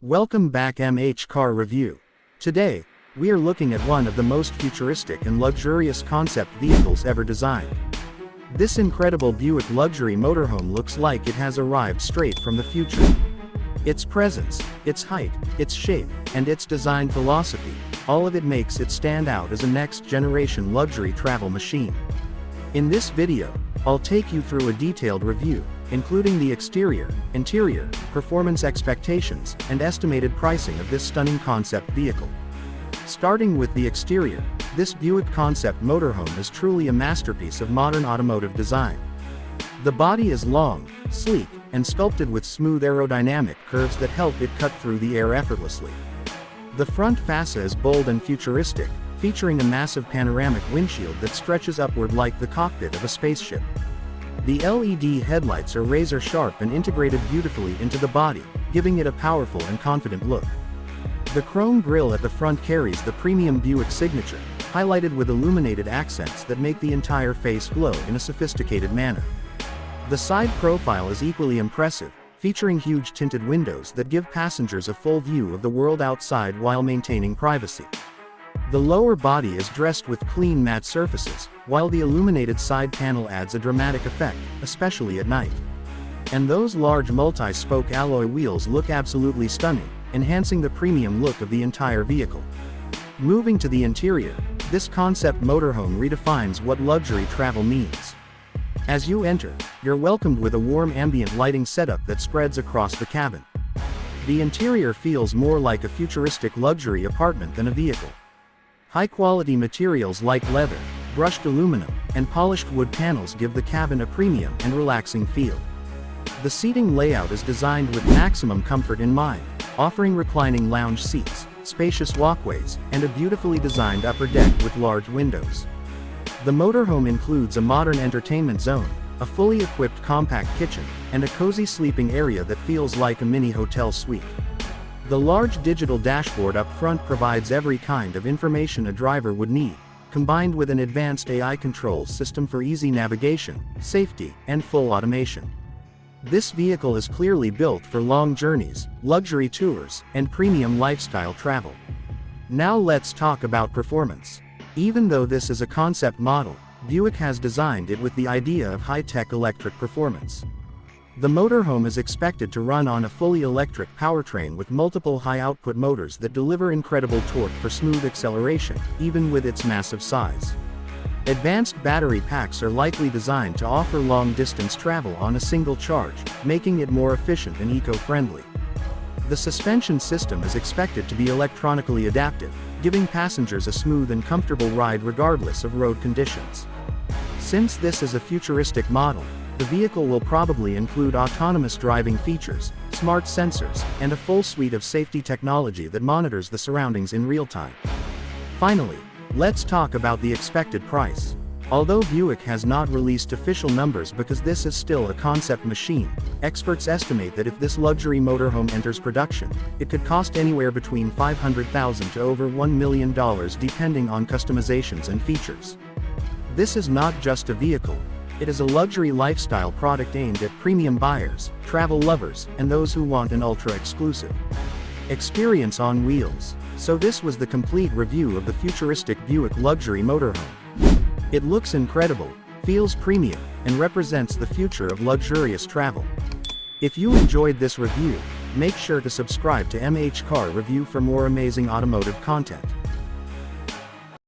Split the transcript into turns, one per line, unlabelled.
Welcome back MH Car Review. Today, we are looking at one of the most futuristic and luxurious concept vehicles ever designed. This incredible Buick luxury motorhome looks like it has arrived straight from the future. Its presence, its height, its shape, and its design philosophy, all of it makes it stand out as a next-generation luxury travel machine. In this video, I'll take you through a detailed review, including the exterior, interior, performance expectations, and estimated pricing of this stunning concept vehicle. Starting with the exterior, this Buick concept motorhome is truly a masterpiece of modern automotive design. The body is long, sleek, and sculpted with smooth aerodynamic curves that help it cut through the air effortlessly. The front fascia is bold and futuristic, featuring a massive panoramic windshield that stretches upward like the cockpit of a spaceship. The LED headlights are razor sharp and integrated beautifully into the body, giving it a powerful and confident look. The chrome grille at the front carries the premium Buick signature, highlighted with illuminated accents that make the entire face glow in a sophisticated manner. The side profile is equally impressive, featuring huge tinted windows that give passengers a full view of the world outside while maintaining privacy. The lower body is dressed with clean matte surfaces, while the illuminated side panel adds a dramatic effect, especially at night. And those large multi-spoke alloy wheels look absolutely stunning, enhancing the premium look of the entire vehicle. Moving to the interior, this concept motorhome redefines what luxury travel means. As you enter, you're welcomed with a warm ambient lighting setup that spreads across the cabin. The interior feels more like a futuristic luxury apartment than a vehicle. High-quality materials like leather, brushed aluminum, and polished wood panels give the cabin a premium and relaxing feel. The seating layout is designed with maximum comfort in mind, offering reclining lounge seats, spacious walkways, and a beautifully designed upper deck with large windows. The motorhome includes a modern entertainment zone, a fully equipped compact kitchen, and a cozy sleeping area that feels like a mini hotel suite. The large digital dashboard up front provides every kind of information a driver would need, combined with an advanced AI controls system for easy navigation, safety, and full automation. This vehicle is clearly built for long journeys, luxury tours, and premium lifestyle travel. Now let's talk about performance. Even though this is a concept model, Buick has designed it with the idea of high-tech electric performance. The motorhome is expected to run on a fully electric powertrain with multiple high-output motors that deliver incredible torque for smooth acceleration, even with its massive size. Advanced battery packs are likely designed to offer long-distance travel on a single charge, making it more efficient and eco-friendly. The suspension system is expected to be electronically adaptive, giving passengers a smooth and comfortable ride regardless of road conditions. Since this is a futuristic model, the vehicle will probably include autonomous driving features, smart sensors, and a full suite of safety technology that monitors the surroundings in real time. Finally, let's talk about the expected price. Although Buick has not released official numbers because this is still a concept machine, experts estimate that if this luxury motorhome enters production, it could cost anywhere between $500,000 to over $1 million depending on customizations and features. This is not just a vehicle. It is a luxury lifestyle product aimed at premium buyers, travel lovers, and those who want an ultra-exclusive experience on wheels. So this was the complete review of the futuristic Buick luxury motorhome. It looks incredible, feels premium, and represents the future of luxurious travel. If you enjoyed this review, make sure to subscribe to MH Car Review for more amazing automotive content.